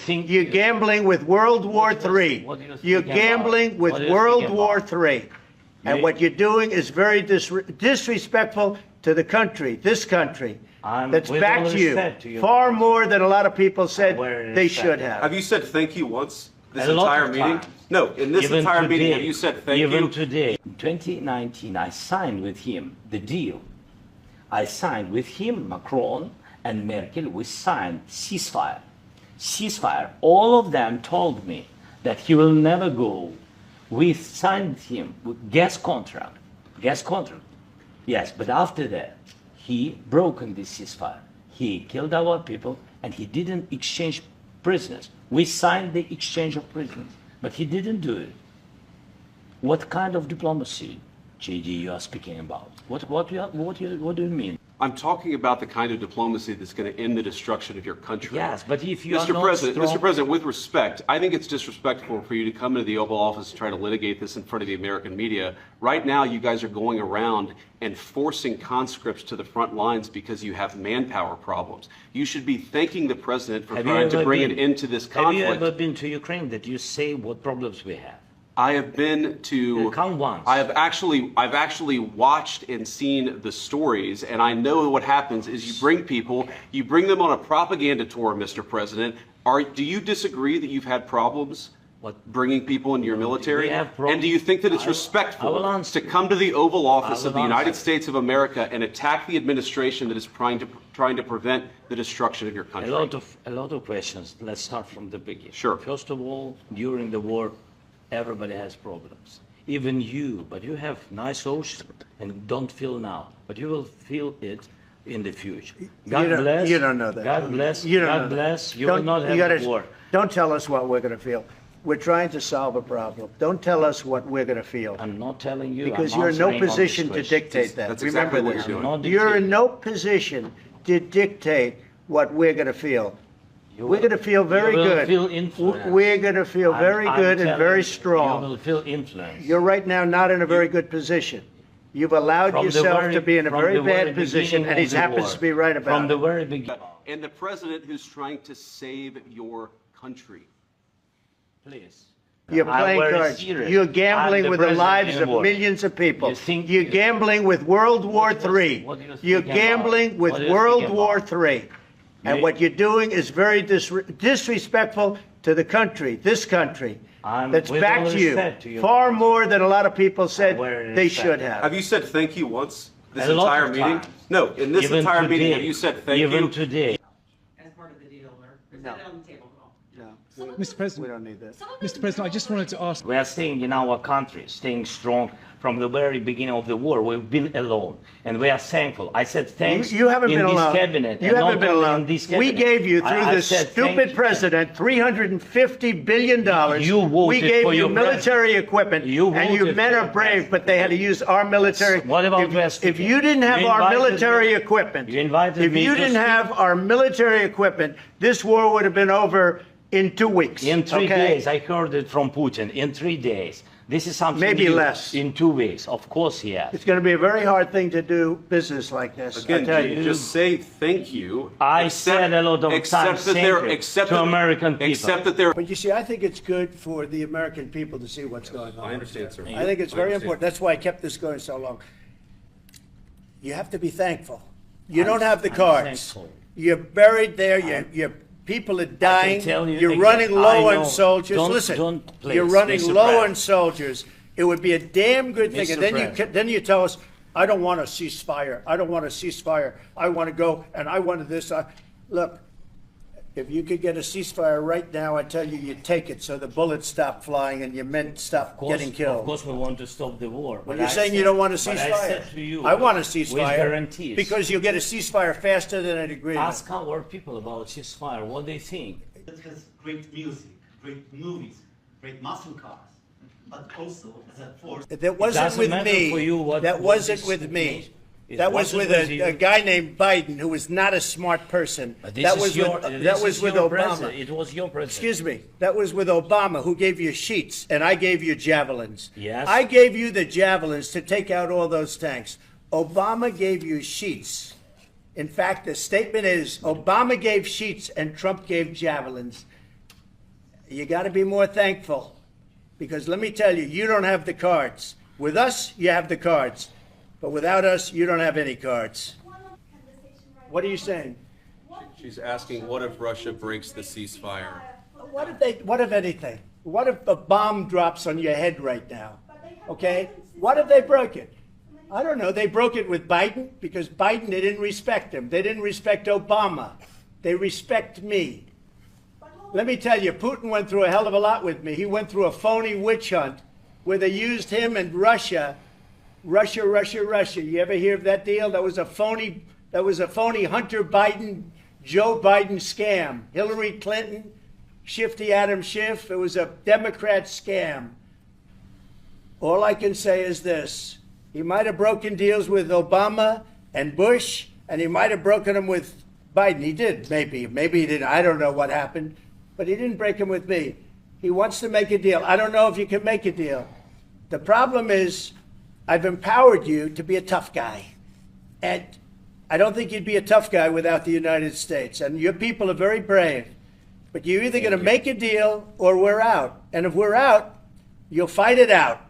think You're gambling with World War III. What do you You're think about? gambling with What do you World think War about? III. And what you're doing is very disrespectful to the country, this country, that's with all backed you respect to you. far more than a lot of people said With they respect. should have. Have you said thank you once this A lot entire of meeting? times. No, in this Even entire meeting, today- have you said thank you? Even today, in 2019, I signed with him the deal. I signed with him, Macron and Merkel, we signed ceasefire. Ceasefire. All of them told me that he will never go. We signed him with gas contract. Gas contract. Yes, but after that, he broken this ceasefire. He killed our people and he didn't exchange prisoners. We signed the exchange of prisoners, but he didn't do it. What kind of diplomacy, JD, you are speaking about? What do you mean? I'm talking about the kind of diplomacy that's going to end the destruction of your country. Yes, but if you are Mr. not President, strong- Mr. President, with respect, I think it's disrespectful for you to come into the Oval Office and try to litigate this in front of the American media. Right now, you guys are going around and forcing conscripts to the front lines because you have manpower problems. You should be thanking the President for trying to bring an end to this conflict. Have you ever been to Ukraine that you say what problems we have? I have been to. Come once. I've actually watched and seen the stories, and I know what happens is you bring them on a propaganda tour, Mr. President. Do you disagree that you've had problems bringing people into your military? We have problems. And do you think that it's I will respectful answer to come to the Oval Office I of will the United answer. States of America and attack the administration that is trying to prevent the destruction of your country? A lot of questions. Let's start from the beginning. Sure. First of all, during the war, everybody has problems. Even you, but you have nice ocean and don't feel now, but you will feel it in the future. God bless. You don't know that. God bless. You don't God know that. bless. You will not you have gotta- war. Don't tell us what we're going to feel. We're trying to solve a problem. Don't tell us what we're going to feel. I'm not telling you. Because I'm you're in no answering all these position to questions. dictate that. That's Remember exactly what this. you're I'm doing. not You're in dictating. no position to dictate what we're going to feel. You We're will- going to feel very you will good. Feel influenced. We're going to feel very I'm good and telling very you, strong. You will feel influenced. You're right now not in a very good position. You've allowed From the yourself very- to be in a from very the very bad position, beginning and he of the happens war. to be right about From the it. very beginning. And the President who's trying to save your country. Please. You're I'm playing very cards. serious. You're I'm gambling the with the president lives in of war. millions of people. You think- You're gambling with World War III. what do you You're think about? gambling with What do you World think War about? III. And You- what you're doing is very disrespectful to the country, this country, that's with all backed you respect to you. far more than a lot of people said With they respect. should have. Have you said thank you once this A lot entire of meeting? times. No, in this Even entire meeting, today. have you said thank Even you? today. As part of the deal, or present it on the table. No, Mr. we President, don't need that. Mr. President, I just wanted to ask. We are staying in our country, staying strong from the very beginning of the war. We've been alone, and we are thankful. I said thanks. You haven't in been this alone. Cabinet, You and haven't not been only alone. in this We cabinet. gave you, through I this said thank stupid you. president, $350 billion. You voted we gave for you your military equipment, You and you voted men for are your brave, but they had to use our military. What about if, West if Africa? you didn't have You our invited military me- equipment, you invited if me you to didn't speak. have our military equipment, this war would have been over in 2 weeks. In 3 okay? days, I heard it from Putin. In 3 days, this is something. Maybe new. less. In 2 weeks, of course, he has. It's going to be a very hard thing to do business like this. Again, I tell you. just say thank you. I said a lot of times thank you to American people. Except that they're. But you see, I think it's good for the American people to see what's going on. I understand, sir. I think it's I very understand. important. That's why I kept this going so long. You have to be thankful. You don't have the I'm cards. thankful. You're buried there. Your people are dying. tell you You're again, running I low know. on soldiers. Don't- Listen, don't, please, you're running Mr. low President. on soldiers. It would be a damn good thing. Mr. And then President. then you tell us, I don't want a ceasefire. I don't want a ceasefire. I want to go and I wanted this. Look, if you could get a ceasefire right now, I tell you, you take it so the bullets stop flying and your men stop getting killed. Of course, we want to stop the war. Well, but you're I saying you said- don't want a but ceasefire. I said to you, I want a with ceasefire guarantees. because you'll get a ceasefire faster than an agreement. Ask our people about ceasefire, what they think. It has great music, great movies, great muscle cars, but also as a force. That wasn't doesn't with matter me. for you what- That what wasn't this with me. means. It That was wasn't with with a you. guy named Biden who was not a smart person. But this That is was your, with, this that was is with your Obama. president. It was your president. Excuse me. That was with Obama, who gave you sheets, and I gave you javelins. Yes. I gave you the javelins to take out all those tanks. Obama gave you sheets. In fact, the statement is Obama gave sheets and Trump gave javelins. You got to be more thankful, because let me tell you, you don't have the cards. With us, you have the cards, but without us, you don't have any cards. What are you saying? She's asking, what if Russia breaks the ceasefire? What if anything? What if a bomb drops on your head right now? Okay? What if they broke it? I don't know. They broke it with Biden because Biden, they didn't respect him. They didn't respect Obama. They respect me. Let me tell you, Putin went through a hell of a lot with me. He went through a phony witch hunt where they used him and Russia. Russia. You ever hear of that deal? That was a phony Hunter Biden, Joe Biden scam. Hillary Clinton, Shifty Adam Schiff. It was a Democrat scam. All I can say is this. He might have broken deals with Obama and Bush, and he might have broken them with Biden. He did, maybe. Maybe he didn't. I don't know what happened. But he didn't break them with me. He wants to make a deal. I don't know if you can make a deal. The problem is I've empowered you to be a tough guy. And I don't think you'd be a tough guy without the United States. And your people are very brave. But you're either going to make a deal or we're out. And if we're out, you'll fight it out.